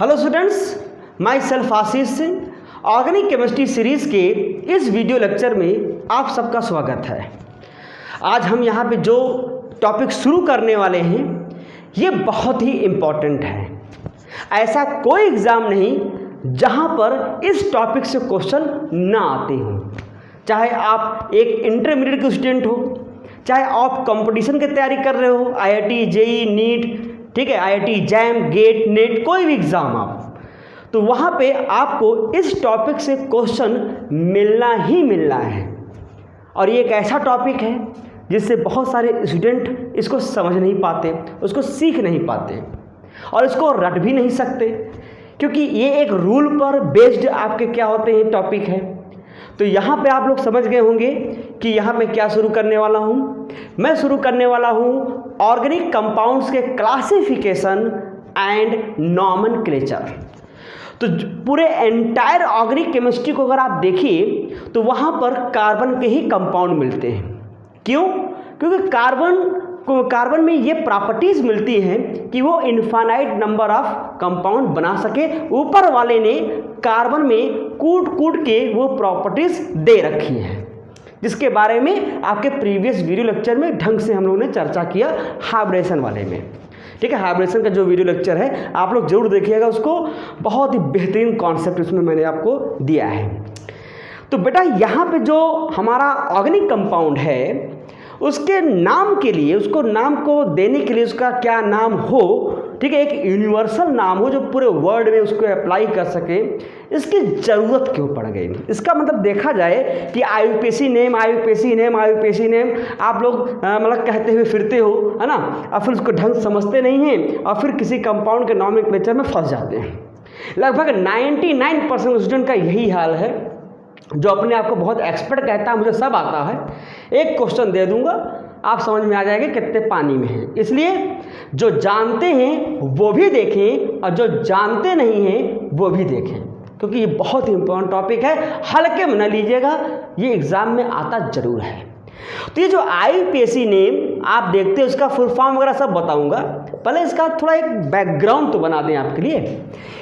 Hello students, my self Ashish Singh. Organic chemistry series के इस video lecture में आप सबका स्वागत है। आज हम यहाँ पे जो टॉपिक शुरू करने वाले हैं ये बहुत ही इम्पॉर्टेंट है। ऐसा कोई एग्ज़ाम नहीं जहाँ पर इस टॉपिक से क्वेश्चन ना आते हों। चाहे आप एक इंटरमीडिएट के स्टूडेंट हो, चाहे आप कंपटीशन की तैयारी कर रहे हो, IIT, JEE, नीट, ठीक है, IIT, जैम, गेट, नेट, कोई भी एग्ज़ाम आप, तो वहाँ पे आपको इस टॉपिक से क्वेश्चन मिलना ही मिलना है। और ये एक ऐसा टॉपिक है जिससे बहुत सारे स्टूडेंट इसको समझ नहीं पाते, उसको सीख नहीं पाते और इसको रट भी नहीं सकते, क्योंकि ये एक रूल पर बेस्ड आपके क्या होते हैं टॉपिक है। तो यहाँ पे आप लोग समझ गए होंगे कि यहाँ मैं क्या शुरू करने वाला हूँ। मैं शुरू करने वाला हूँ ऑर्गेनिक कंपाउंड्स के क्लासिफिकेशन एंड नॉमेनक्लेचर। तो पूरे एंटायर ऑर्गेनिक केमिस्ट्री को अगर आप देखिए तो वहाँ पर कार्बन के ही कंपाउंड मिलते हैं। क्यों? क्योंकि कार्बन में ये प्रॉपर्टीज़ मिलती हैं कि वो इनफाइनाइट नंबर ऑफ कंपाउंड बना सके। ऊपर वाले ने कार्बन में कूट के वो प्रॉपर्टीज़ दे रखी हैं, जिसके बारे में आपके प्रीवियस वीडियो लेक्चर में ढंग से हम लोगों ने चर्चा किया हाइब्रिडेशन वाले में। ठीक है, हाइब्रिडेशन का जो वीडियो लेक्चर है आप लोग जरूर देखिएगा उसको, बहुत ही बेहतरीन कॉन्सेप्ट उसमें मैंने आपको दिया है। तो बेटा यहाँ पे जो हमारा ऑर्गेनिक कंपाउंड है उसके नाम के लिए, उसको नाम को देने के लिए उसका क्या नाम हो, ठीक है, एक यूनिवर्सल नाम हो जो पूरे वर्ल्ड में उसको अप्लाई कर सके, इसकी ज़रूरत क्यों पड़ गई। इसका मतलब देखा जाए कि आईयूपीएसी नेम आप लोग मतलब कहते हुए फिरते हो, है ना, और फिर उसको ढंग समझते नहीं हैं और फिर किसी कंपाउंड के नॉमेनक्लेचर में फंस जाते हैं। लगभग 99% स्टूडेंट का यही हाल है, जो अपने आप को बहुत एक्सपर्ट कहता है मुझे सब आता है। एक क्वेश्चन दे दूंगा, आप समझ में आ जाएंगे कितने पानी में हैं। इसलिए जो जानते हैं वो भी देखें और जो जानते नहीं हैं वो भी देखें, क्योंकि ये बहुत ही इंपॉर्टेंट टॉपिक है। हल्के में न लीजिएगा, ये एग्ज़ाम में आता ज़रूर है। तो ये जो आईयूपीएसी नेम आप देखते हैं उसका फुल फॉर्म वगैरह सब बताऊंगा, पहले इसका थोड़ा एक बैकग्राउंड तो बना दें आपके लिए।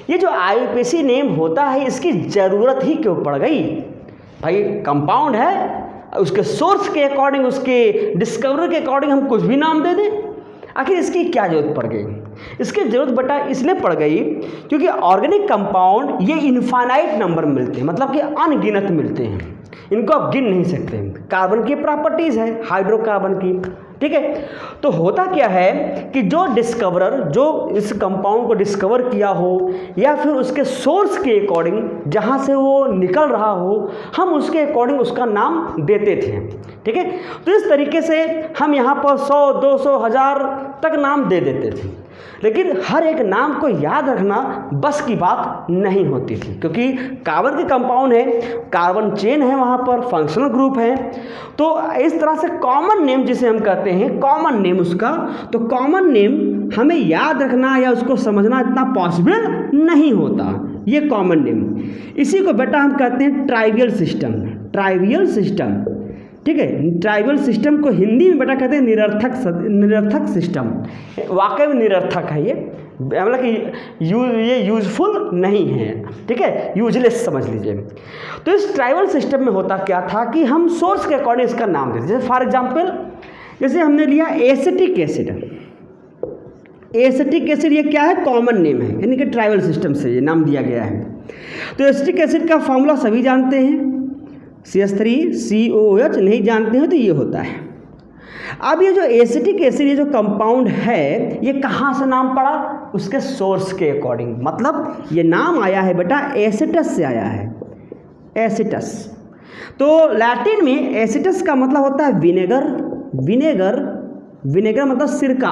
ये जो आईयूपीएसी नेम होता है इसकी ज़रूरत ही क्यों पड़ गई। भाई कंपाउंड है, उसके सोर्स के अकॉर्डिंग, उसके डिस्कवरी के अकॉर्डिंग हम कुछ भी नाम दे दें, आखिर इसकी क्या जरूरत पड़ गई। इसकी ज़रूरत बेटा इसलिए पड़ गई क्योंकि ऑर्गेनिक कंपाउंड ये इनफाइनाइट नंबर मिलते हैं, मतलब कि अनगिनत मिलते हैं, इनको आप गिन नहीं सकते। कार्बन की प्रॉपर्टीज़ है हाइड्रोकार्बन की, ठीक है। तो होता क्या है कि जो डिस्कवरर, जो इस कंपाउंड को डिस्कवर किया हो या फिर उसके सोर्स के अकॉर्डिंग जहाँ से वो निकल रहा हो, हम उसके अकॉर्डिंग उसका नाम देते थे, ठीक है। तो इस तरीके से हम यहाँ पर 100, 200, 1000 तक नाम दे देते थे, लेकिन हर एक नाम को याद रखना बस की बात नहीं होती थी, क्योंकि कार्बन के कंपाउंड है, कार्बन चेन है, वहाँ पर फंक्शनल ग्रुप है। तो इस तरह से कॉमन नेम जिसे हम कहते हैं, कॉमन नेम उसका, तो कॉमन नेम हमें याद रखना या उसको समझना इतना पॉसिबल नहीं होता, ये कॉमन नेम। इसी को बेटा हम कहते हैं ट्राइवियल सिस्टम, ट्राइवियल सिस्टम, ठीक है। ट्राइबल सिस्टम को हिंदी में बेटा कहते हैं निरर्थक सिस्टम। वाकई में निरर्थक है ये, मतलब कि ये यूजफुल नहीं है, ठीक है, यूजलेस समझ लीजिए। तो इस ट्राइबल सिस्टम में होता क्या था कि हम सोर्स के अकॉर्डिंग इसका नाम देते, जैसे फॉर एग्जाम्पल जैसे हमने लिया एसिटिक एसिड। एसिटिक एसिड ये क्या है, कॉमन नेम है, यानी कि ट्राइबल सिस्टम से ये नाम दिया गया है। तो एसिटिक एसिड का फॉर्मूला सभी जानते हैं, CH3COOH, नहीं जानते हो तो ये होता है। अब ये जो एसिटिक एसिड, ये जो कंपाउंड है, ये कहाँ से नाम पड़ा, उसके सोर्स के अकॉर्डिंग। मतलब ये नाम आया है बेटा एसिटस से आया है, एसिटस। तो लैटिन में एसिटस का मतलब होता है विनेगर मतलब सिरका,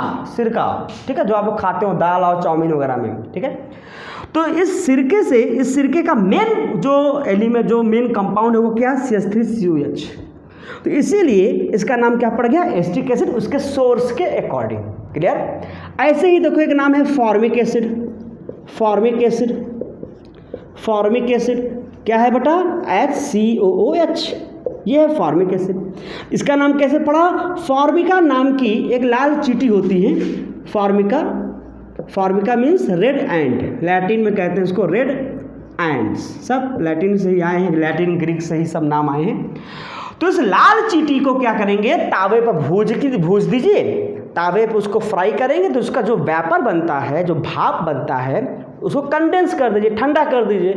ठीक है, जो आप लोग खाते हो दाल और चाउमीन वगैरह में, ठीक है। तो इस सिरके का मेन जो एलिमेंट, जो मेन कंपाउंड है वो क्या है, CH3COOH। तो इसीलिए इसका नाम क्या पड़ गया, एसिटिक एसिड, उसके सोर्स के अकॉर्डिंग। क्लियर। ऐसे ही देखो एक नाम है फॉर्मिक एसिड क्या है बेटा, HCOOH, ये है फॉर्मिक एसिड। इसका नाम कैसे पड़ा, फॉर्मिका नाम की एक लाल चींटी होती है, फॉर्मिका फॉर्मिका मीन्स रेड एंट, लैटिन में कहते हैं इसको रेड एंट्स, सब लैटिन से ही आए हैं, लैटिन ग्रीक से ही सब नाम आए हैं। तो इस लाल चींटी को क्या करेंगे, तावे पर भूज दीजिए, तावे पर उसको फ्राई करेंगे तो उसका जो वेपर बनता है, जो भाप बनता है, उसको कंडेंस कर दीजिए, ठंडा कर दीजिए,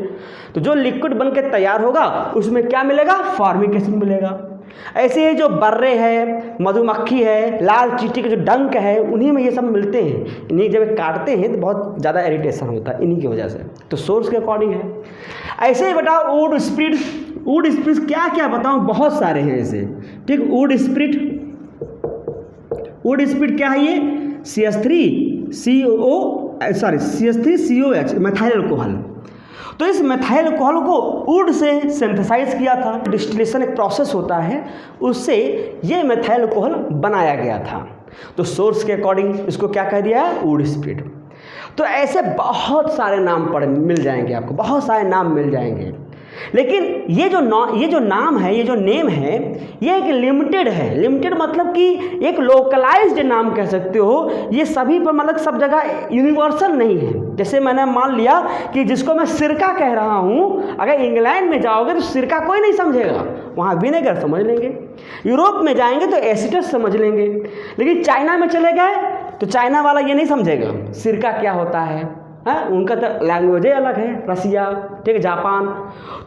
तो जो लिक्विड बन के तैयार होगा उसमें क्या मिलेगा, फॉर्मिक एसिड मिलेगा। ऐसे ही जो बर्रे है, मधुमक्खी है, लाल चींटी के जो डंक है, उन्हीं में ये सब मिलते हैं। इन्हीं जब काटते हैं तो बहुत ज़्यादा इरिटेशन होता है इन्हीं की वजह से, तो सोर्स के अकॉर्डिंग है। ऐसे ही बेटा वुड स्प्रिट क्या क्या बताऊँ, बहुत सारे हैं ऐसे, ठीक। वुड स्प्रिट क्या है, ये CH3COH मैथाइल अल्कोहल। तो इस मैथाइल अल्कोहल को वुड से सिंथेसाइज किया था, डिस्टिलेशन एक प्रोसेस होता है, उससे ये मैथाइल अल्कोहल बनाया गया था। तो सोर्स के अकॉर्डिंग इसको क्या कह दिया है, वुड स्प्रिट। तो ऐसे बहुत सारे नाम मिल जाएंगे आपको, बहुत सारे नाम मिल जाएंगे। लेकिन ये जो नाम है, ये जो नेम है, ये एक लिमिटेड है। लिमिटेड मतलब कि एक लोकलाइज्ड नाम कह सकते हो, ये सभी पर मतलब सब जगह यूनिवर्सल नहीं है। जैसे मैंने मान लिया कि जिसको मैं सिरका कह रहा हूँ, अगर इंग्लैंड में जाओगे तो सिरका कोई नहीं समझेगा, वहाँ विनेगर समझ लेंगे। यूरोप में जाएंगे तो एसिटस समझ लेंगे। लेकिन चाइना में चले गए तो चाइना वाला ये नहीं समझेगा सिरका क्या होता है, उनका तो लैंग्वेज ही अलग है, रसिया, ठीक है, जापान।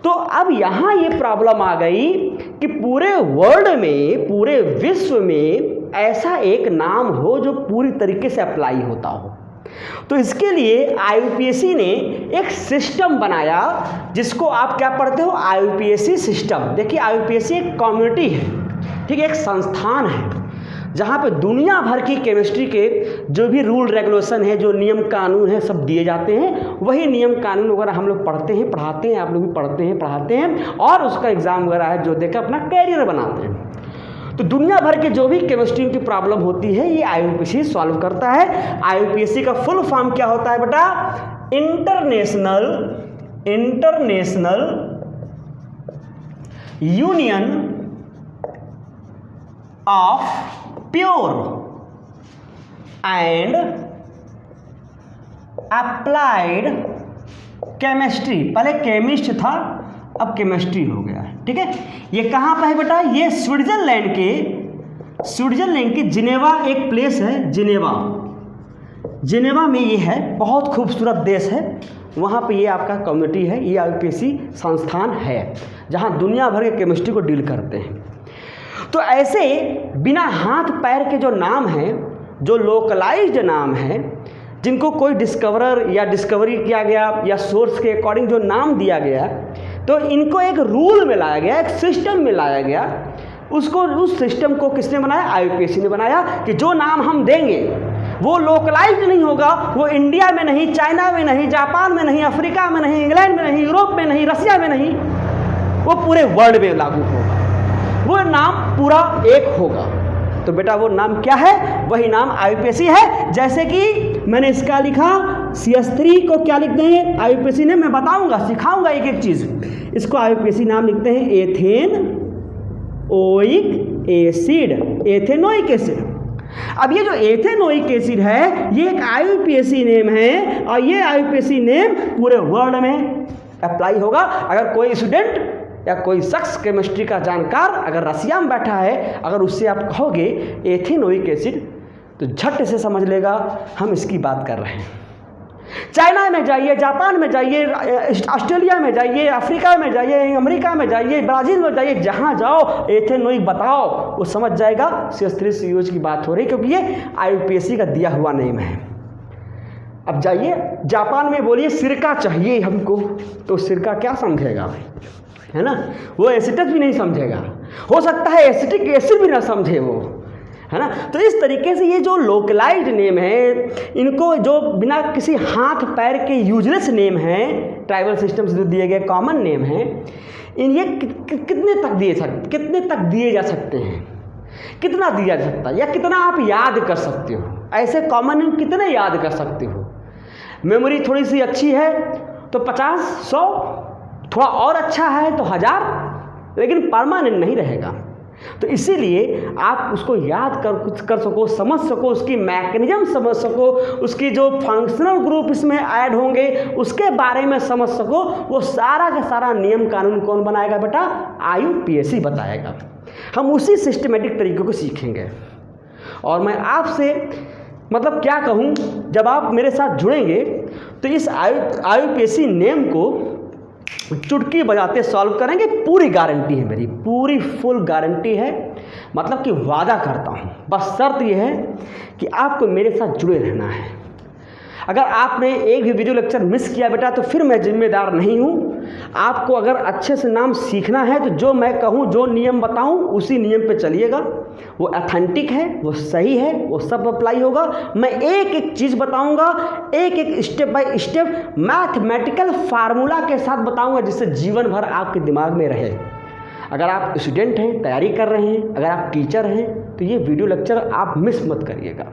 तो अब यहाँ ये प्रॉब्लम आ गई कि पूरे वर्ल्ड में, पूरे विश्व में ऐसा एक नाम हो जो पूरी तरीके से अप्लाई होता हो। तो इसके लिए IUPAC ने एक सिस्टम बनाया, जिसको आप क्या पढ़ते हो, IUPAC सिस्टम। देखिए IUPAC एक कम्युनिटी है, ठीक है, एक संस्थान है, जहाँ पे दुनिया भर की केमिस्ट्री के जो भी रूल रेगुलेशन है, जो नियम कानून है, सब दिए जाते हैं। वही नियम कानून वगैरह हम लोग पढ़ते हैं, पढ़ाते हैं, आप लोग भी पढ़ते हैं, पढ़ाते हैं, और उसका एग्ज़ाम वगैरह है जो देकर अपना कैरियर बनाते हैं। तो दुनिया भर के जो भी केमिस्ट्री की प्रॉब्लम होती है, ये IUPAC सॉल्व करता है। IUPAC का फुल फॉर्म क्या होता है बेटा, international union of pure and applied chemistry. पहले केमिस्ट था, अब केमिस्ट्री हो गया, ठीक है। ये कहाँ पर है बेटा, ये स्विट्जरलैंड के जिनेवा एक प्लेस है, जिनेवा में ये है, बहुत खूबसूरत देश है। वहाँ पे ये आपका कम्युनिटी है, ये IUPAC संस्थान है, जहाँ दुनिया भर के केमिस्ट्री को डील करते हैं। तो ऐसे बिना हाथ पैर के जो नाम हैं, जो लोकलाइज्ड नाम हैं, जिनको कोई डिस्कवरर या डिस्कवरी किया गया या सोर्स के अकॉर्डिंग जो नाम दिया गया, तो इनको एक रूल में लाया गया, एक सिस्टम में लाया गया। उस सिस्टम को किसने बनाया, IUPAC ने बनाया, कि जो नाम हम देंगे वो लोकलाइज्ड नहीं होगा, वो इंडिया में नहीं, चाइना में नहीं, जापान में नहीं, अफ्रीका में नहीं, इंग्लैंड में नहीं, यूरोप में नहीं, रसिया में नहीं, वो पूरे वर्ल्ड में लागू होगा, वो नाम पूरा एक होगा। तो बेटा वो नाम क्या है, वही नाम IUPAC है। जैसे कि मैंने इसका लिखा CH3 को क्या लिखते हैं IUPAC ने, मैं बताऊंगा, सिखाऊंगा एक एक चीज़। इसको IUPAC नाम लिखते हैं एथेनोइक एसिड। अब ये जो एथेनोइक एसिड है, ये एक IUPAC नेम है, और ये IUPAC नेम पूरे वर्ल्ड में अप्लाई होगा। अगर कोई स्टूडेंट या कोई शख्स केमिस्ट्री का जानकार अगर रसिया में बैठा है, अगर उससे आप कहोगे एथेनोइक एसिड, तो झट से समझ लेगा हम इसकी बात कर रहे हैं। चाइना में जाइए, जापान में जाइए, ऑस्ट्रेलिया में जाइए, अफ्रीका में जाइए, अमेरिका में जाइए, ब्राज़ील में जाइए, जहाँ जाओ एथेनोइक बताओ, वो समझ जाएगा CH3COH की बात हो रही, क्योंकि ये IUPAC का दिया हुआ नेम है। अब जाइए जापान में बोलिए सिरका चाहिए हमको, तो सिरका क्या समझेगा, है ना, वो एसिटस भी नहीं समझेगा, हो सकता है एसिटिक एसिड भी ना समझे वो, है ना। तो इस तरीके से ये जो लोकलाइज्ड नेम है, इनको जो बिना किसी हाथ पैर के यूजलेस नेम हैं, ट्राइबल सिस्टम से जो दिए गए कॉमन नेम हैं, ये कितने तक दिए जा सकते हैं, कितना दिया जा सकता है, या कितना आप याद कर सकते हो, ऐसे कॉमन नेम कितने याद कर सकते हो। मेमोरी थोड़ी सी अच्छी है तो 50, 100, थोड़ा और अच्छा है तो 1000, लेकिन परमानेंट नहीं रहेगा। तो इसीलिए आप उसको याद कर सको, समझ सको, उसकी मैकेनिज्म समझ सको, उसकी जो फंक्शनल ग्रुप इसमें ऐड होंगे उसके बारे में समझ सको, वो सारा का सारा नियम कानून कौन बनाएगा बेटा? IUPAC बताएगा। हम उसी सिस्टमेटिक तरीके को सीखेंगे। और मैं आपसे मतलब क्या कहूँ, जब आप मेरे साथ जुड़ेंगे तो इस IUPAC नेम को चुटकी बजाते सॉल्व करेंगे। पूरी गारंटी है मेरी, पूरी फुल गारंटी है, मतलब कि वादा करता हूँ। बस शर्त यह है कि आपको मेरे साथ जुड़े रहना है। अगर आपने एक भी वीडियो लेक्चर मिस किया बेटा तो फिर मैं जिम्मेदार नहीं हूँ। आपको अगर अच्छे से नाम सीखना है तो जो मैं कहूँ, जो नियम बताऊँ उसी नियम पे चलिएगा। वो ऑथेंटिक है, वो सही है, वो सब अप्लाई होगा। मैं एक एक चीज़ बताऊँगा, एक एक step by step mathematical formula के साथ बताऊँगा, जिससे जीवन भर आपके दिमाग में रहे। अगर आप स्टूडेंट हैं, तैयारी कर रहे हैं, अगर आप टीचर हैं, तो ये वीडियो लेक्चर आप मिस मत करिएगा।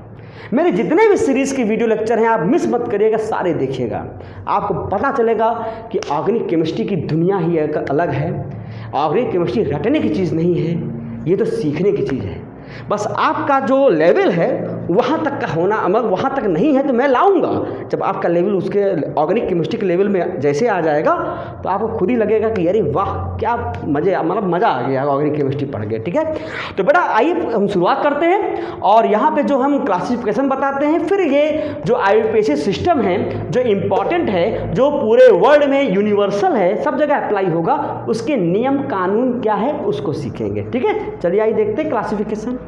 मेरे जितने भी सीरीज़ के वीडियो लेक्चर हैं आप मिस मत करिएगा, सारे देखिएगा। आपको पता चलेगा कि ऑर्गेनिक केमिस्ट्री की दुनिया ही एक अलग है। ऑर्गेनिक केमिस्ट्री रटने की चीज़ नहीं है, ये तो सीखने की चीज़ है। बस आपका जो लेवल है वहाँ तक का होना, अगर वहाँ तक नहीं है तो मैं लाऊंगा। जब आपका लेवल उसके ऑर्गेनिक केमिस्ट्री के लेवल में जैसे आ जाएगा तो आपको खुद ही लगेगा कि अरे वाह क्या मज़ा आ गया, ऑर्गेनिक केमिस्ट्री पढ़ गए। ठीक है, तो बेटा आइए हम शुरुआत करते हैं। और यहाँ पे जो हम क्लासिफिकेशन बताते हैं, फिर ये जो IUPAC सिस्टम है जो इम्पॉर्टेंट है, जो पूरे वर्ल्ड में यूनिवर्सल है, सब जगह अप्लाई होगा, उसके नियम कानून क्या है उसको सीखेंगे। ठीक है, चलिए आइए देखते हैं क्लासिफिकेशन।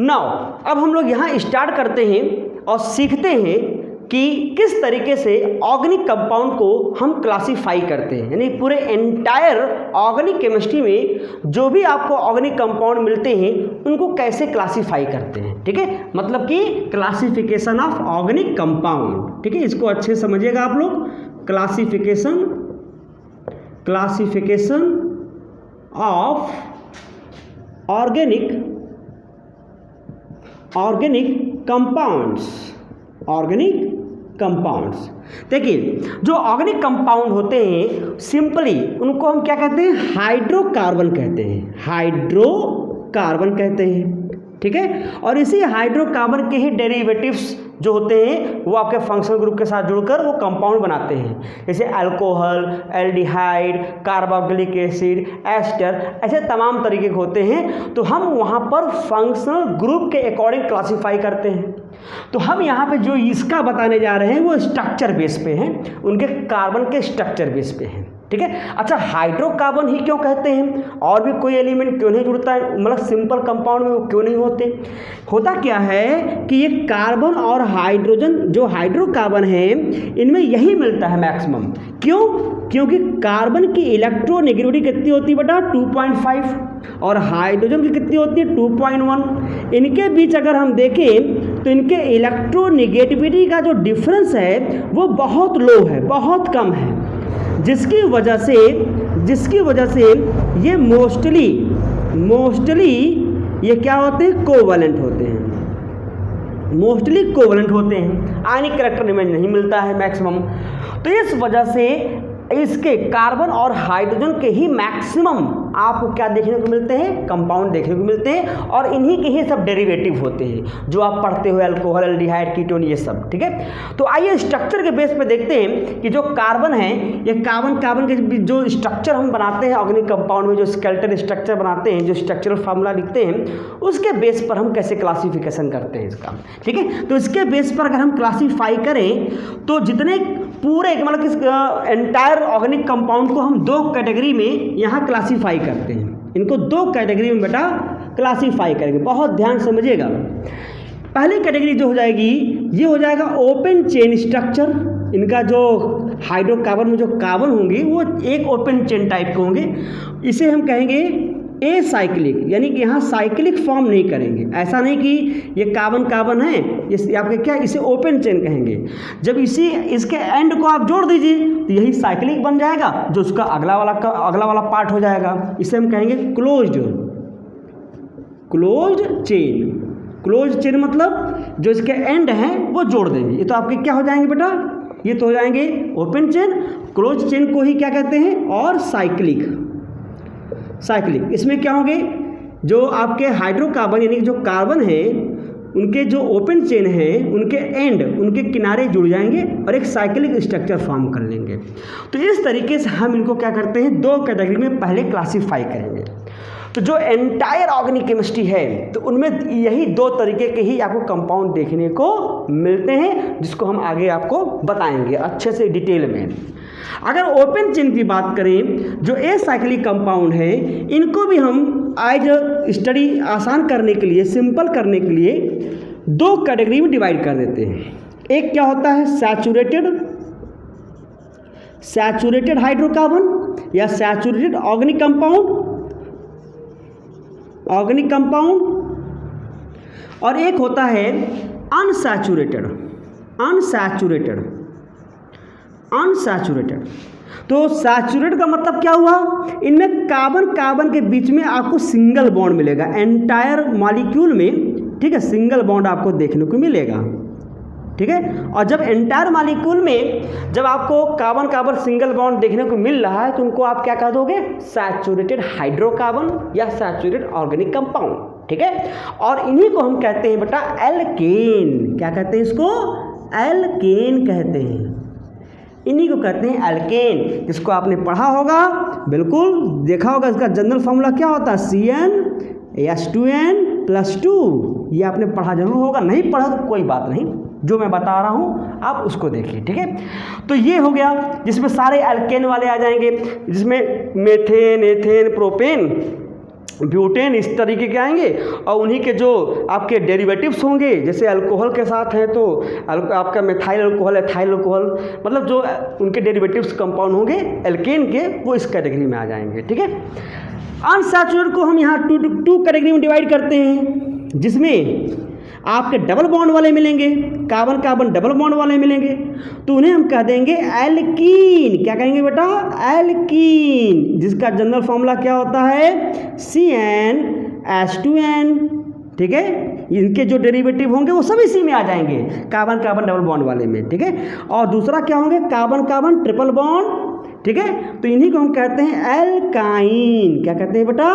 नाउ अब हम लोग यहाँ स्टार्ट करते हैं और सीखते हैं कि किस तरीके से ऑर्गेनिक कंपाउंड को हम क्लासीफाई करते हैं। यानी पूरे एंटायर ऑर्गेनिक केमिस्ट्री में जो भी आपको ऑर्गेनिक कंपाउंड मिलते हैं उनको कैसे क्लासीफाई करते हैं। ठीक है, मतलब कि क्लासिफिकेशन ऑफ ऑर्गेनिक कंपाउंड। ठीक है, इसको अच्छे से समझिएगा आप लोग। Classification of organic compounds. देखिए जो ऑर्गेनिक कंपाउंड होते हैं सिंपली उनको हम क्या कहते हैं? हाइड्रोकार्बन कहते हैं। ठीक है, और इसी हाइड्रोकार्बन के ही डेरिवेटिव्स जो होते हैं वो आपके फंक्शनल ग्रुप के साथ जुड़कर वो कंपाउंड बनाते हैं, जैसे alcohol, aldehyde, carboxylic acid, ester, ऐसे तमाम तरीके के होते हैं। तो हम वहाँ पर फंक्शनल ग्रुप के अकॉर्डिंग क्लासीफाई करते हैं। तो हम यहाँ पे जो इसका बताने जा रहे हैं वो स्ट्रक्चर बेस पे हैं, उनके कार्बन के स्ट्रक्चर बेस पे हैं। ठीक है, अच्छा हाइड्रोकार्बन ही क्यों कहते हैं? और भी कोई एलिमेंट क्यों नहीं जुड़ता है? मतलब सिंपल कंपाउंड में वो क्यों नहीं होते? होता क्या है कि ये कार्बन और हाइड्रोजन, जो हाइड्रोकार्बन है इनमें यही मिलता है मैक्सिमम। क्यों? क्योंकि कार्बन की इलेक्ट्रोनेगेटिविटी कितनी होती है बेटा? 2.5, और हाइड्रोजन की कितनी होती है? 2.1। इनके बीच अगर हम देखें तो इनके इलेक्ट्रोनेगेटिविटी का जो डिफरेंस है वो बहुत लो है, बहुत कम है, जिसकी वजह से ये मोस्टली ये क्या होते हैं? कोवैलेंट होते हैं, मोस्टली कोवैलेंट होते हैं। आयनिक करैक्टर इमेज नहीं मिलता है मैक्सिमम। तो इस वजह से इसके कार्बन और हाइड्रोजन के ही मैक्सिमम आपको क्या देखने को मिलते हैं? कंपाउंड देखने को मिलते हैं, और इन्हीं के ही सब डेरिवेटिव होते हैं जो आप पढ़ते हो, अल्कोहल, एल्डिहाइड, कीटोन, ये सब। ठीक है, तो आइए स्ट्रक्चर के बेस पे देखते हैं कि जो कार्बन है, ये कार्बन के जो स्ट्रक्चर हम बनाते हैं ऑर्गेनिक कंपाउंड में, जो स्केलेटल स्ट्रक्चर बनाते हैं, जो स्ट्रक्चरल फार्मूला लिखते हैं, उसके बेस पर हम कैसे क्लासिफिकेशन करते हैं इसका। ठीक है, तो इसके बेस पर अगर हम क्लासीफाई करें तो जितने पूरे मतलब कि एंटायर ऑर्गेनिक कंपाउंड को हम दो कैटेगरी में यहाँ क्लासीफाई करते हैं। इनको दो कैटेगरी में बेटा क्लासीफाई करेंगे, बहुत ध्यान समझिएगा। पहली कैटेगरी जो हो जाएगी ये हो जाएगा ओपन चेन स्ट्रक्चर। इनका जो हाइड्रोकार्बन में जो कार्बन होंगे वो एक ओपन चेन टाइप के होंगे। इसे हम कहेंगे ए साइक्लिक, यानी कि यहाँ साइक्लिक फॉर्म नहीं करेंगे। ऐसा नहीं कि ये कार्बन है, ये आपके क्या, इसे ओपन चेन कहेंगे। जब इसके एंड को आप जोड़ दीजिए तो यही साइक्लिक बन जाएगा, जो उसका अगला वाला पार्ट हो जाएगा। इसे हम कहेंगे क्लोज्ड चेन, मतलब जो इसके एंड हैं वो जोड़ देंगे। ये तो आपके क्या हो जाएंगे बेटा? ये तो हो जाएंगे ओपन चेन। क्लोज चेन को ही क्या कहते हैं? और साइक्लिक। इसमें क्या होंगे, जो आपके हाइड्रोकार्बन यानी कि जो कार्बन है उनके जो ओपन चेन है उनके एंड, उनके किनारे जुड़ जाएंगे और एक साइक्लिक स्ट्रक्चर फॉर्म कर लेंगे। तो इस तरीके से हम इनको क्या करते हैं, दो कैटेगरी में पहले क्लासीफाई करेंगे। तो जो एंटायर ऑर्गेनिक केमिस्ट्री है तो उनमें यही दो तरीके के ही आपको कंपाउंड देखने को मिलते हैं, जिसको हम आगे आपको बताएंगे अच्छे से डिटेल में। अगर ओपन चेन की बात करें, जो एसाइक्लिक कंपाउंड है इनको भी हम आज स्टडी आसान करने के लिए, सिंपल करने के लिए दो कैटेगरी में डिवाइड कर देते हैं। एक क्या होता है सैचुरेटेड हाइड्रोकार्बन या सैचुरेटेड ऑर्गेनिक कंपाउंड, और एक होता है अनसैचुरेटेड। तो सैचुरेटेड का मतलब क्या हुआ, इनमें कार्बन के बीच में आपको सिंगल बॉन्ड मिलेगा एंटायर मॉलिक्यूल में, ठीक है, सिंगल बॉन्ड आपको देखने को मिलेगा, ठीक है। और जब एंटायर मॉलिक्यूल में जब आपको कार्बन सिंगल बॉन्ड देखने को मिल रहा है तो उनको आप क्या कह दोगे, सैचुरेटेड हाइड्रोकार्बन या सैचुरेटेड ऑर्गेनिक कंपाउंड, ठीक है। और इन्हीं को हम कहते हैं बेटा एल्केन। क्या कहते हैं इसको, एल्केन कहते हैं, इन्हीं को कहते हैं एल्केन, जिसको आपने पढ़ा होगा, बिल्कुल देखा होगा। इसका जनरल फॉर्मूला क्या होता है, CnH2n+2। ये आपने पढ़ा जरूर होगा, नहीं पढ़ा तो कोई बात नहीं, जो मैं बता रहा हूँ आप उसको देखिए, ठीक है। तो ये हो गया जिसमें सारे एल्केन वाले आ जाएंगे, जिसमें मेथेन, एथेन, प्रोपेन, ब्यूटेन इस तरीके के आएंगे। और उन्हीं के जो आपके डेरिवेटिव्स होंगे, जैसे अल्कोहल के साथ हैं तो आपका मेथाइल अल्कोहल, एथाइल अल्कोहल, मतलब जो उनके डेरिवेटिव्स कंपाउंड होंगे एल्केन के, वो इस कैटेगरी में आ जाएंगे, ठीक है। अनसैचुरेटेड को हम यहाँ टू कैटेगरी में डिवाइड करते हैं, जिसमें आपके डबल बॉन्ड वाले मिलेंगे, कार्बन डबल बॉन्ड वाले मिलेंगे, तो उन्हें हम कह देंगे एल्कीन। क्या कहेंगे बेटा, एल्कीन, जिसका जनरल फॉर्मूला क्या होता है, CnH2n, ठीक है। इनके जो डेरिवेटिव होंगे वो सब इसी में आ जाएंगे, कार्बन डबल बॉन्ड वाले में, ठीक है। और दूसरा क्या होंगे, कार्बन ट्रिपल बॉन्ड, ठीक है। तो इन्हीं को हम कहते हैं एल्काइन। क्या कहते हैं बेटा,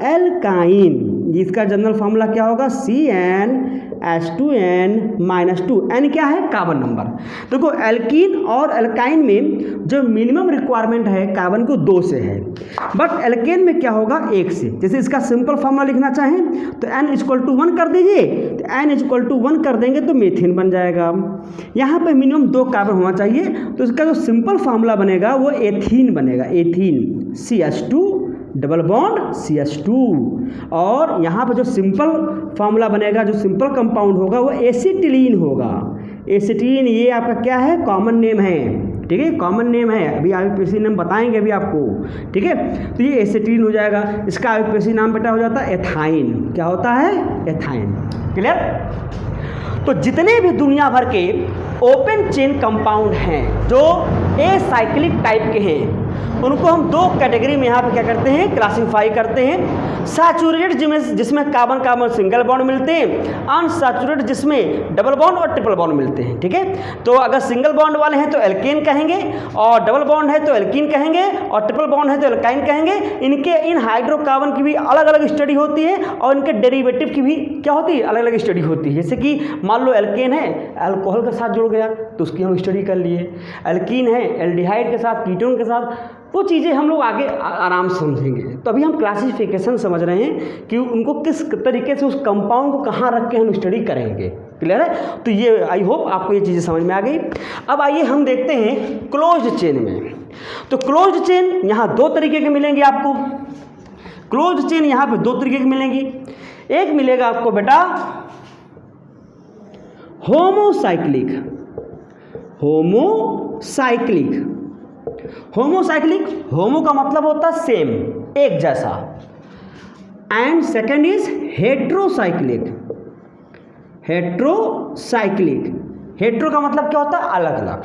एल्काइन। इसका जनरल फॉर्मूला क्या होगा, CnH2n-2। n क्या है, कार्बन नंबर। देखो एल्कीन और एल्काइन में जो मिनिमम रिक्वायरमेंट है कार्बन को 2 से है, बट एल्केन में क्या होगा, 1 से। जैसे इसका सिंपल फॉर्मूला लिखना चाहें तो n=1 कर दीजिए, तो n=1 कर देंगे तो मीथेन बन जाएगा। यहाँ पे मिनिमम 2 कार्बन होना चाहिए, तो इसका जो सिंपल फॉर्मूला बनेगा वो एथीन बनेगा, ethene, CH2 double bond CH2। और यहाँ पर जो सिंपल फार्मूला बनेगा, जो सिंपल कंपाउंड होगा वो एसिटिलीन होगा। एसिटिलीन ये आपका क्या है, कॉमन नेम है, ठीक है, कॉमन नेम है, अभी आईयूपीएसी नेम बताएंगे अभी आपको, ठीक है। तो ये एसिटिलीन हो जाएगा। इसका आईयूपीएसी नाम बेटा हो जाता है एथाइन। क्या होता है, एथाइन। क्लियर। तो जितने भी दुनिया भर के ओपन चेन कंपाउंड हैं जो एसाइक्लिक टाइप के हैं, उनको हम 2 कैटेगरी में यहाँ पे क्या करते हैं, क्लासीफाई करते हैं। सैचुरेटेड जिसमें कार्बन सिंगल बॉन्ड मिलते हैं, अनसैचुरेटेड जिसमें डबल बॉन्ड और ट्रिपल बॉन्ड मिलते हैं, ठीक है। तो अगर सिंगल बॉन्ड वाले हैं तो एल्केन कहेंगे, और डबल बॉन्ड है तो एल्कीन कहेंगे, और ट्रिपल बॉन्ड है तो एल्काइन कहेंगे। इनके इन हाइड्रोकार्बन की भी अलग अलग स्टडी होती है, और इनके डेरिवेटिव की भी क्या होती है, अलग अलग स्टडी होती है। जैसे कि मान लो एल्केन है, अल्कोहल के साथ जुड़ गया तो उसकी हम स्टडी कर लिए। एल्कीन है, एल्डिहाइड के साथ, कीटोन के साथ, वो चीज़ें हम लोग आगे आराम से समझेंगे। तो अभी हम क्लासिफिकेशन समझ रहे हैं कि उनको किस तरीके से, उस कंपाउंड को कहाँ रख के हम स्टडी करेंगे। क्लियर है। तो ये आई होप आपको ये चीज़ें समझ में आ गई। अब आइए हम देखते हैं क्लोज्ड चेन में। तो क्लोज्ड चेन यहाँ 2 तरीके के मिलेंगे आपको। क्लोज्ड चेन यहाँ पे 2 तरीके की मिलेंगी। एक मिलेगा आपको बेटा होमोसाइक्लिक। होमो का मतलब होता है सेम, एक जैसा। And second is heterocyclic. Hetero का मतलब क्या होता है, अलग अलग।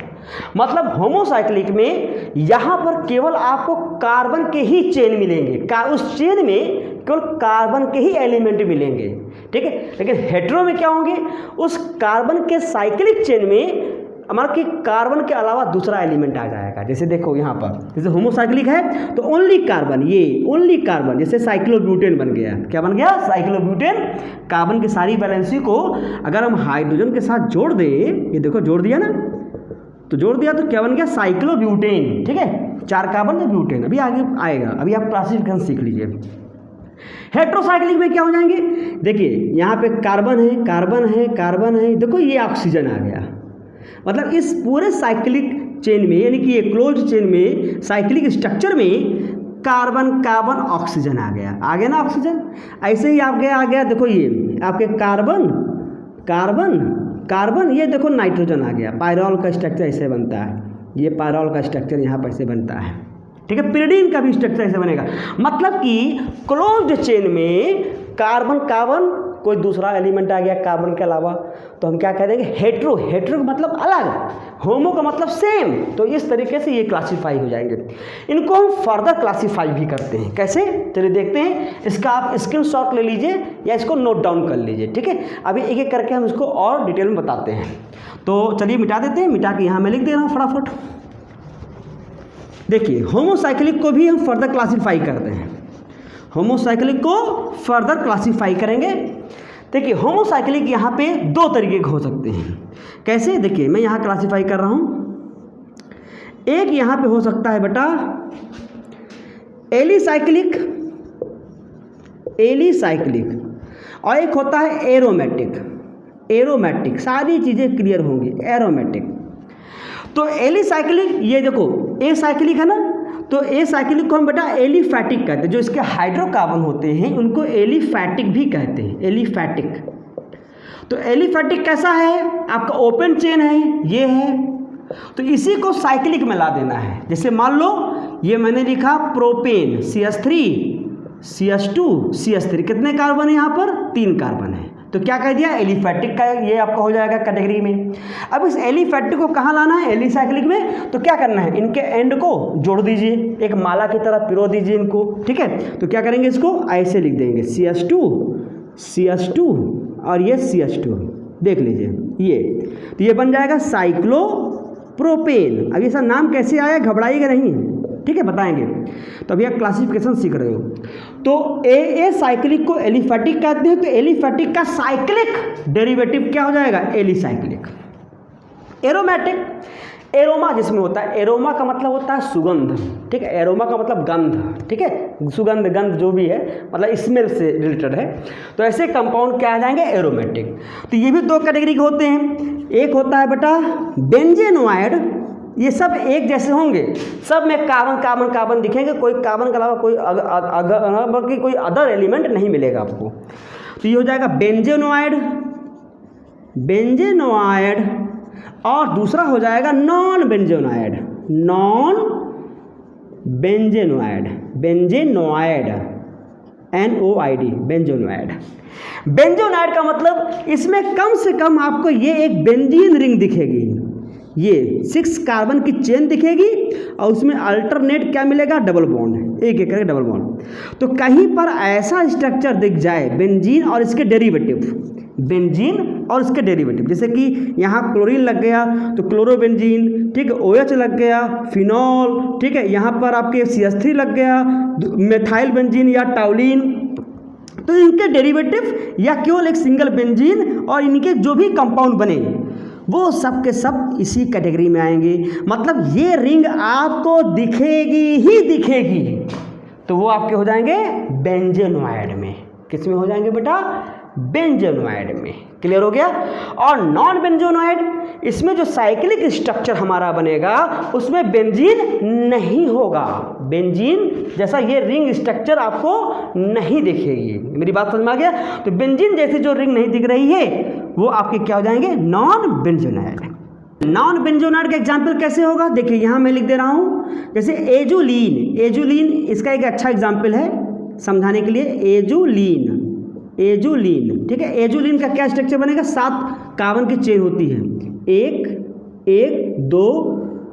मतलब होमोसाइक्लिक में यहाँ पर केवल आपको कार्बन के ही चेन मिलेंगे, उस चेन में केवल कार्बन के ही एलिमेंट मिलेंगे, ठीक है। लेकिन हेट्रो में क्या होंगे, उस कार्बन के साइक्लिक चेन में हमारा कि कार्बन के अलावा दूसरा एलिमेंट आ जाएगा। जैसे देखो यहाँ पर जैसे होमोसाइक्लिक है तो ओनली कार्बन, ये ओनली कार्बन, जैसे साइक्लोब्यूटेन बन गया। क्या बन गया? साइक्लोब्यूटेन। कार्बन की सारी वैलेंसी को अगर हम हाइड्रोजन के साथ जोड़ दें, ये देखो जोड़ दिया ना, तो जोड़ दिया तो क्या बन गया? साइक्लोब्यूटेन। ठीक है, 4 कार्बन में ब्यूटेन। अभी आगे आएगा, अभी आप क्लासिफिकेशन सीख लीजिए। हेट्रोसाइक्लिक में क्या हो जाएंगे? देखिए यहाँ पे कार्बन है, कार्बन है, कार्बन है, देखो ये ऑक्सीजन आ गया। मतलब इस पूरे साइक्लिक चेन में, यानी कि ये क्लोज चेन में, साइक्लिक स्ट्रक्चर में कार्बन कार्बन ऑक्सीजन आ गया ना ऑक्सीजन। ऐसे ही आप गया आ गया, देखो ये आपके कार्बन कार्बन कार्बन, ये देखो नाइट्रोजन आ गया। पायरॉल का स्ट्रक्चर ऐसे बनता है, ये पायरॉल का स्ट्रक्चर यहाँ पर ऐसे बनता है। ठीक है, पिरिडीन का भी स्ट्रक्चर ऐसे बनेगा। मतलब कि क्लोज्ड चेन में कार्बन कार्बन, कोई दूसरा एलिमेंट आ गया कार्बन के अलावा, तो हम क्या कह देंगे? हेट्रो। हेट्रो का मतलब अलग, होमो का मतलब सेम। तो इस तरीके से ये क्लासीफाई हो जाएंगे। इनको हम फर्दर क्लासीफाई भी करते हैं। कैसे? चलिए देखते हैं। इसका आप स्क्रीनशॉट ले लीजिए या इसको नोट डाउन कर लीजिए। ठीक है, अभी एक एक करके हम इसको और डिटेल में बताते हैं। तो चलिए मिटा देते हैं। मिटा के यहाँ मैं लिख दे रहा हूँ फटाफट। देखिए होमोसाइक्लिक को भी हम फर्दर क्लासीफाई करते हैं। होमोसाइक्लिक को फर्दर क्लासीफाई करेंगे। देखिए होमोसाइक्लिक यहाँ पे 2 तरीके के हो सकते हैं। कैसे? देखिए मैं यहाँ क्लासीफाई कर रहा हूँ। एक यहाँ पे हो सकता है बेटा एलिसाइक्लिक, एलिसाइक्लिक, और एक होता है एरोमेटिक। एरोमेटिक, सारी चीज़ें क्लियर होंगी। एरोमेटिक तो एलिसाइक्लिक, ये देखो ए साइक्लिक है ना, तो ए साइक्लिक को हम बेटा एलिफैटिक कहते हैं। जो इसके हाइड्रोकार्बन होते हैं उनको एलिफैटिक भी कहते हैं। एलिफैटिक, तो एलिफैटिक कैसा है? आपका ओपन चेन है, ये है, तो इसी को साइक्लिक में ला देना है। जैसे मान लो ये मैंने लिखा प्रोपेन, CH3 CH2 CH3, कितने कार्बन है यहाँ पर? 3 कार्बन है। तो क्या कह दिया? एलिफैटिक का ये आपका हो जाएगा कैटेगरी में। अब इस एलिफैटिक को कहाँ लाना है? एलिसाइक्लिक में। तो क्या करना है? इनके एंड को जोड़ दीजिए, एक माला की तरह पिरो दीजिए इनको। ठीक है, तो क्या करेंगे? इसको ऐसे लिख देंगे CH2 और ये CH2, देख लीजिए ये, तो ये बन जाएगा साइक्लोप्रोपेन। अब ये सब नाम कैसे आया, घबराइएगा नहीं। ठीक है, बताएंगे। तो अभी आप क्लासिफिकेशन सीख रहे हो। तो ए साइक्लिक को एलिफैटिक कहते हैं। तो एलिफैटिक का साइक्लिक डेरिवेटिव क्या हो जाएगा? एलिसाइक्लिक। एरोमेटिक, एरोमा जिसमें होता है, एरोमा का मतलब होता है सुगंध। ठीक है, एरोमा का मतलब गंध। ठीक है, सुगंध गंध जो भी है, मतलब स्मेल से रिलेटेड है। तो ऐसे कंपाउंड क्या आ जाएंगे? एरोमेटिक। तो ये भी 2 कैटेगरी के होते हैं। एक होता है बेटा बेंजेनोइड, ये सब एक जैसे होंगे, सब में कार्बन कार्बन कार्बन दिखेंगे, कोई कार्बन के अलावा कोई कोई अदर एलिमेंट नहीं मिलेगा आपको। तो ये हो जाएगा बेंजेनोइड, बेंजेनोइड, और दूसरा हो जाएगा non benzenoid, non benzenoid, benzenoid, NOID, benzenoid. Benzenoid का मतलब इसमें कम से कम आपको ये एक बेंजीन रिंग दिखेगी, ये 6 कार्बन की चेन दिखेगी, और उसमें अल्टरनेट क्या मिलेगा? डबल बॉन्ड, एक करके डबल बॉन्ड। तो कहीं पर ऐसा स्ट्रक्चर दिख जाए बेंजीन और इसके डेरिवेटिव, बेंजीन और इसके डेरिवेटिव, जैसे कि यहाँ क्लोरीन लग गया तो क्लोरोबेंजीन, ठीक है, OH लग गया, फिनॉल, ठीक है, यहाँ पर आपके CH3 लग गया, मेथाइल बेंजीन या टाउलिन, तो इनके डेरिवेटिव या केवल एक सिंगल बेंजीन और इनके जो भी कंपाउंड बने वो सब के सब इसी कैटेगरी में आएंगे। मतलब ये रिंग आपको दिखेगी ही दिखेगी, तो वो आपके हो जाएंगे बेंजेनोइड में। किस में हो जाएंगे बेटा? बेंजेनोइड में। क्लियर हो गया? और नॉन बेंजेनोइड, इसमें जो साइक्लिक स्ट्रक्चर हमारा बनेगा उसमें बेंजीन नहीं होगा। बेंजीन जैसा ये रिंग स्ट्रक्चर आपको नहीं दिखेगी। मेरी बात समझ में आ गया? तो बेंजीन जैसी जो रिंग नहीं दिख रही है वो आपके क्या हो जाएंगे? Non benzenoid. नॉन बेंजेनोइड का एग्जाम्पल कैसे होगा? देखिए यहाँ मैं लिख दे रहा हूँ, जैसे एजुलीन। एजुलीन इसका एक अच्छा एग्जाम्पल है समझाने के लिए। एजुलीन, एजुलीन, ठीक है। एजुलीन का क्या स्ट्रक्चर बनेगा? 7 कार्बन की चेन होती है, 1 2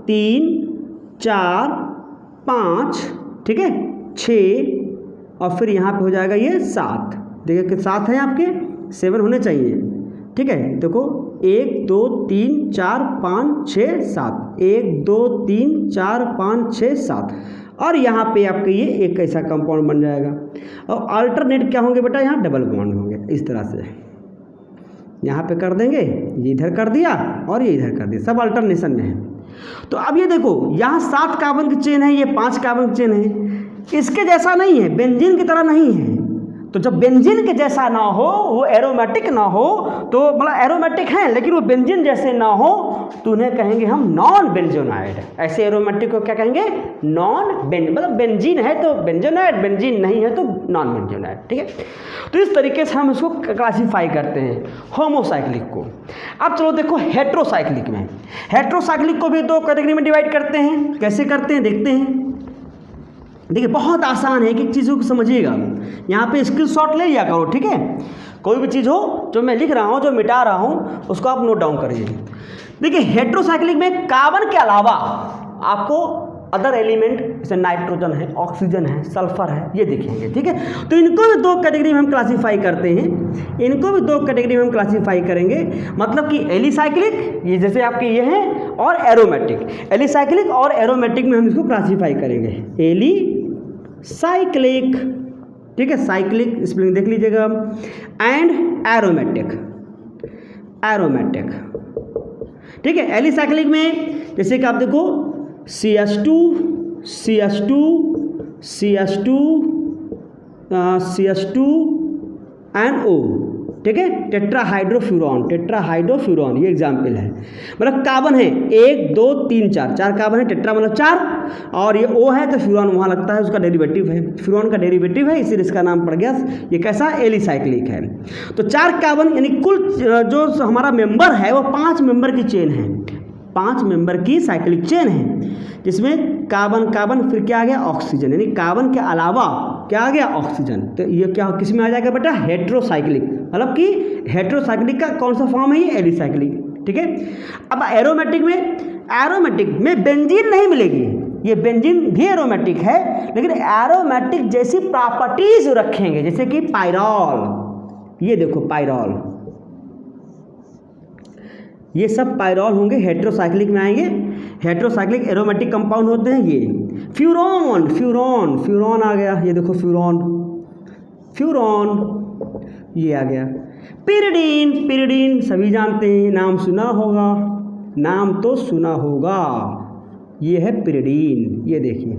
3 4 5, ठीक है, 6, और फिर यहाँ पे हो जाएगा ये 7। देखिए कि 7 है आपके, 7 होने चाहिए, ठीक है, देखो 1 2 3 4 5 6 7, 1 2 3 4 5 6 7, और यहाँ पे आपके ये एक ऐसा कंपाउंड बन जाएगा। और अल्टरनेट क्या होंगे बेटा, यहाँ डबल बॉन्ड होंगे इस तरह से, यहाँ पे कर देंगे, ये इधर कर दिया और ये इधर कर दिया, सब अल्टरनेशन में है। तो अब ये देखो यहाँ 7 कार्बन की चेन है, ये 5 कार्बन की चेन है, इसके जैसा नहीं है, बेंजीन की तरह नहीं है। तो जब बेंजीन के जैसा ना हो, वो एरोमेटिक ना हो, तो मतलब एरोमेटिक हैं लेकिन वो बेंजीन जैसे ना हो, तो उन्हें कहेंगे हम नॉन बेंजोनाइड। ऐसे एरोमेटिक को क्या कहेंगे, नॉन बेंज, मतलब बेंजीन है तो बेंजोनाइड, बेंजीन नहीं है तो नॉन बेंजोनाइड। ठीक है, तो इस तरीके से हम इसको क्लासीफाई करते हैं होमोसाइक्लिक को। अब चलो देखो हेट्रोसाइक्लिक में, हेट्रोसाइक्लिक को भी 2 कैटेगरी में डिवाइड करते हैं। कैसे करते हैं देखते हैं। देखिए बहुत आसान है, एक चीज़ों को समझिएगा, यहाँ पे स्क्रीनशॉट ले लिया करो। ठीक है, कोई भी चीज़ हो जो मैं लिख रहा हूँ, जो मिटा रहा हूँ, उसको आप नोट डाउन करिए। देखिए हेट्रोसाइक्लिक में कार्बन के अलावा आपको अदर एलिमेंट जैसे नाइट्रोजन है, ऑक्सीजन है, सल्फर है, ये दिखेंगे। ठीक है, तो इनको भी 2 कैटेगरी में हम क्लासीफाई करते हैं, इनको भी 2 कैटेगरी में हम क्लासीफाई करेंगे। मतलब कि एलिसाइक्लिक, ये जैसे आपके ये हैं, और एरोमेटिक, एलिसाइक्लिक और एरोमेटिक में हम इसको क्लासीफाई करेंगे। एलिसाइक्लिक, ठीक है, साइक्लिक स्पेलिंग देख लीजिएगा, एंड एरोमेटिक, एरोमेटिक। ठीक है, एलिसाइक्लिक में जैसे कि आप देखो CH2 CH2 CH2 CH2 and O, ठीक है, टेट्राहाइड्रोफ्यूरॉन, टेट्राहाइड्रोफ्यूरॉन ये एग्जाम्पल है। मतलब कार्बन है 1 2 3 4, 4 कार्बन है, टेट्रा मतलब 4, और ये O है तो फ्यूरॉन वहाँ लगता है, उसका डेरिवेटिव है, फ्यूरॉन का डेरिवेटिव है, इसीलिए इसका नाम पड़ गया ये कैसा, एलिसाइक्लिक है। तो 4 कार्बन यानी कुल जो हमारा मेंबर है वो 5 मेंबर की चेन है, 5 मेंबर की साइक्लिक चेन है, जिसमें कार्बन कार्बन फिर क्या आ गया, ऑक्सीजन, यानी कार्बन के अलावा क्या आ गया, ऑक्सीजन। तो ये क्या किस में आ जाएगा बेटा, हेट्रोसाइक्लिक, मतलब कि हेट्रोसाइक्लिक का कौन सा फॉर्म है, ये एलिसाइक्लिक। ठीक है, अब एरोमेटिक में बेंजीन नहीं मिलेगी, ये बेंजीन भी एरोमेटिक है लेकिन एरोमेटिक जैसी प्रॉपर्टीज रखेंगे, जैसे कि पाइरॉल, ये देखो पाइरॉल, ये सब पाइरॉल होंगे, हेट्रोसाइक्लिक में आएंगे। हेट्रोसाइक्लिक एरोमेटिक कंपाउंड होते हैं ये। फ्यूरॉन, फ्यूरॉन, फ्यूरॉन आ गया, ये देखो फ्यूरॉन, फ्यूरॉन ये आ गया। पिरिडीन, पिरिडीन सभी जानते हैं, नाम सुना होगा, नाम तो सुना होगा, ये है पिरिडीन, ये देखिए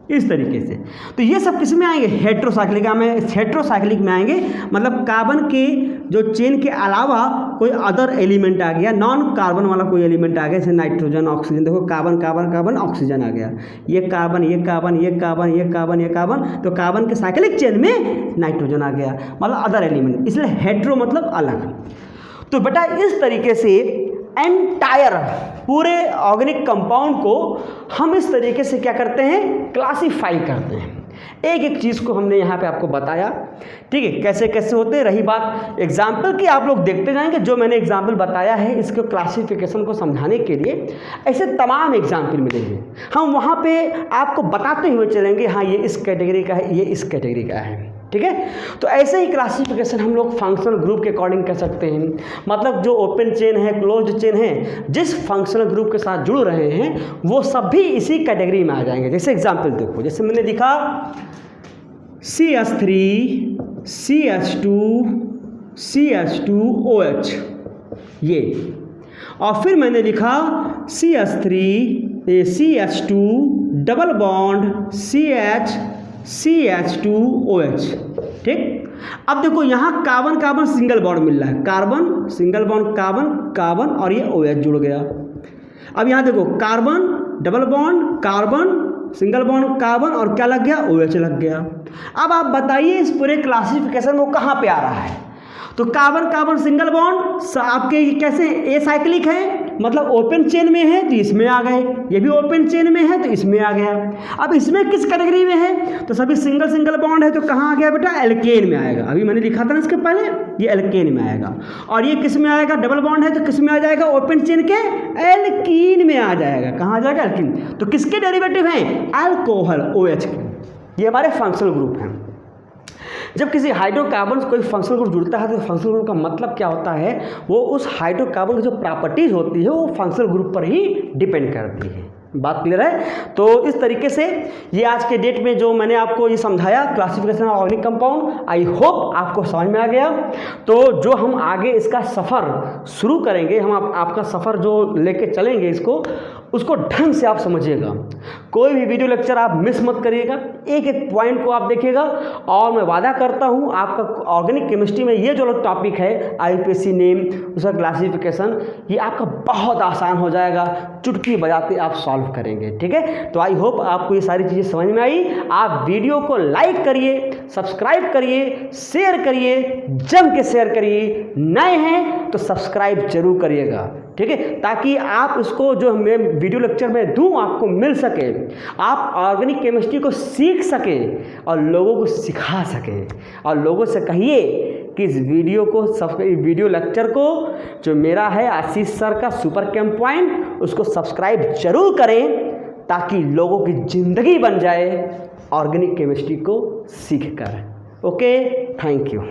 इस तरीके से। तो ये सब किस में आएंगे, हेट्रोसाइक्लिक में, हेट्रोसाइक्लिक में आएंगे। मतलब कार्बन के जो चेन के अलावा कोई अदर एलिमेंट आ गया, नॉन कार्बन वाला कोई एलिमेंट आ गया, जैसे नाइट्रोजन, ऑक्सीजन, देखो कार्बन कार्बन कार्बन ऑक्सीजन आ गया, ये कार्बन ये कार्बन ये कार्बन ये कार्बन ये कार्बन, तो कार्बन के साइक्लिक चेन में नाइट्रोजन आ गया, मतलब अदर एलिमेंट, इसलिए हेट्रो मतलब अलग। तो बेटा इस तरीके से एंटायर पूरे ऑर्गेनिक कंपाउंड को हम इस तरीके से क्या करते हैं, क्लासीफाई करते हैं। एक एक चीज़ को हमने यहाँ पे आपको बताया, ठीक है, कैसे कैसे होते हैं। रही बात एग्जाम्पल की, आप लोग देखते जाएंगे, जो मैंने एग्जाम्पल बताया है इसको क्लासिफिकेशन को समझाने के लिए ऐसे तमाम एग्जाम्पल मिलेंगे, हम वहाँ पे आपको बताते हुए चलेंगे, हाँ ये इस कैटेगरी का है, ये इस कैटेगरी का है। ठीक है, तो ऐसे ही क्लासिफिकेशन हम लोग फंक्शनल ग्रुप के अकॉर्डिंग कर सकते हैं। मतलब जो ओपन चेन है, क्लोज्ड चेन है, जिस फंक्शनल ग्रुप के साथ जुड़ रहे हैं वो सब भी इसी कैटेगरी में आ जाएंगे। जैसे एग्जांपल देखो, जैसे मैंने लिखा CH3 CH2 CH2OH ये, और फिर मैंने लिखा CH3 CH2 double bond CH2OH। ठीक, अब देखो यहाँ कार्बन कार्बन सिंगल बॉन्ड मिल रहा है, carbon single bond carbon carbon और ये OH जुड़ गया। अब यहाँ देखो carbon double bond carbon single bond carbon और क्या लग गया, OH लग गया। अब आप बताइए इस पूरे क्लासिफिकेशन में कहाँ पे आ रहा है। तो कार्बन कार्बन सिंगल बॉन्ड आपके कैसे, ए साइक्लिक है, मतलब ओपन चेन में है तो इसमें आ गए, ये भी ओपन चेन में है तो इसमें आ गया। अब इसमें किस कैटेगरी में है, तो सभी सिंगल सिंगल बॉन्ड है तो कहाँ आ गया बेटा, एल्केन में आएगा। अभी मैंने लिखा था ना इसके पहले, ये एल्केन में आएगा। और ये किस में आएगा, डबल बॉन्ड है तो किस में आ जाएगा, ओपन चेन के एल्कीन में आ जाएगा। कहाँ आ जाएगा, एल्कीन। तो किसके डेरिवेटिव हैं, अल्कोहल OH के। ये हमारे फंक्शनल ग्रुप हैं। जब किसी हाइड्रोकार्बन से कोई फंक्शनल ग्रुप जुड़ता है तो फंक्शनल ग्रुप का मतलब क्या होता है, वो उस हाइड्रोकार्बन की जो प्रॉपर्टीज़ होती है वो फंक्शनल ग्रुप पर ही डिपेंड करती है। बात क्लियर है? तो इस तरीके से ये आज के डेट में जो मैंने आपको ये समझाया classification of organic compound, I hope आपको समझ में आ गया। तो जो हम आगे इसका सफ़र शुरू करेंगे, हम आपका सफ़र जो लेके चलेंगे इसको, उसको ढंग से आप समझिएगा। कोई भी वीडियो लेक्चर आप मिस मत करिएगा, एक एक पॉइंट को आप देखिएगा। और मैं वादा करता हूँ आपका ऑर्गेनिक केमिस्ट्री में ये जो टॉपिक है IUPAC नेम, उसका क्लासिफिकेशन, ये आपका बहुत आसान हो जाएगा, चुटकी बजाते आप सॉल्व करेंगे। ठीक है, तो आई होप आपको ये सारी चीज़ें समझ में आई। आप वीडियो को लाइक करिए, सब्सक्राइब करिए, शेयर करिए, जम के शेयर करिए। नए हैं तो सब्सक्राइब जरूर करिएगा, ठीक है, ताकि आप इसको जो मैं वीडियो लेक्चर में दूँ आपको मिल सके, आप ऑर्गेनिक केमिस्ट्री को सीख सकें और लोगों को सिखा सकें। और लोगों से कहिए कि इस वीडियो को वीडियो लेक्चर को जो मेरा है आशीष सर का सुपर केम पॉइंट, उसको सब्सक्राइब जरूर करें, ताकि लोगों की ज़िंदगी बन जाए ऑर्गेनिक केमिस्ट्री को सीख कर। Okay, thank you.